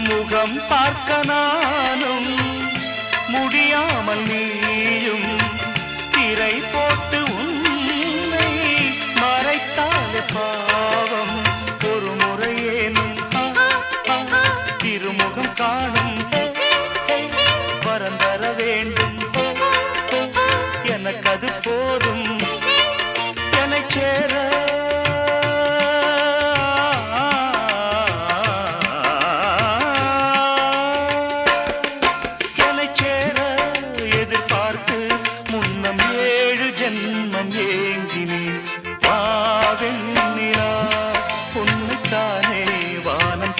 முகம் பார்க்க நானும் முடியாமல் நீயும் திரை போட்டு உன்னை மறைத்தாலே பாவம். ஒரு முறையேனும் திருமுகம் காணும் வரம் தர வேண்டும். எனக்கு அது போதும் என்னை சேர. எதிர்பார்த்து முன்னம் 7 ஜென்மம் ஏங்கினேன். வாவெண்ணிலா உன்னைத்தானே வானம்